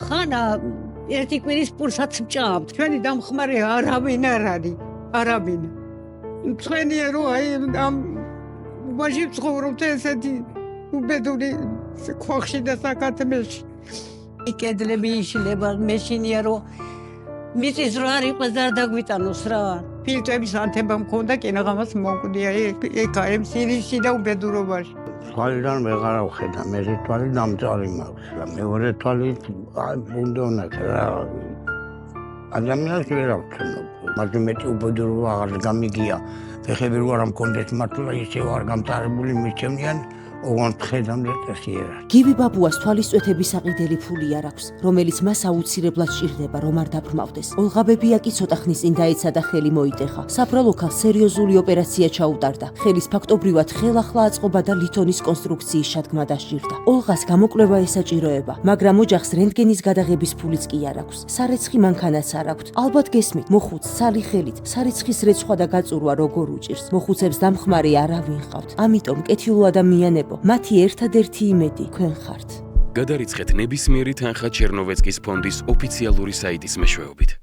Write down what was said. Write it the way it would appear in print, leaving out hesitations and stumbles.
ხანა ერთი კვირის პულსაც მჭამთ. ჩვენი დამხმარე არავინ არ არის. არავინ. თქვენია რომ აი ამ ვაჟი ცხოვრობთ ესეთი უბედური ქვახში და საკათმელში. კედლები იშლება, მეშინია რომ მიწის რო არ იყოს და არ დაგვიტანოს რა. ფილტვების ანთება მქონდა, კინაღამას მოვკვდია ეკაემ სირიში და უბედურობაში. თვალიდან ვეღარ ვხედა, მერე თვალი დამწარი მაქვს და მეორე თვალი ბუნდონად რა. ადამიანს ვერ ავჩენო. მაგრამ მეტი უბედურობა აღარ გამიგია. ფეხები რო არ მქონდეთ მართლა ისევ არ გამწარებული მიჩემნიან. ოღონდ ხედავდნენ წესიერად. გივი ბაბუას თვალისწვეთების საყიდელი ფული არ აქვს, რომელიც მას აუცილებლად სჭირდება, რომ არ დაბრმავდეს. ოლღა ბებია კი ცოტა ხნის წინ დაეცა და ხელი მოიტეხა. საფრალო ქალს სერიოზული ოპერაცია ჩაუტარდა. ხელის ფაქტობრივად ხელახლა აწყობა და ლითონის კონსტრუქციის შადგმა დასჭირდა. ოლღას გამოკვლევა ესაჭიროება, მაგრამ ოჯახს რენტგენის გადაღების ფულიც კი არ აქვს. სარეცხი მანქანაც არ აქვს. ალბათ გესმით, მოხუც სალი ხელით, სარეცხის რეცხვა და გაწურვა როგორ უჭირს. მოხუცებს დამხმარე არავინ ყავთ. ამიტომ კეთილო ადამიანებო, მათი ერთადერთი იმედი თქვენ ხართ. გადარიცხეთ ნებისმიერი თანხა ჩერნოვეცკის ფონდის ოფიციალური საიტის მეშვეობით.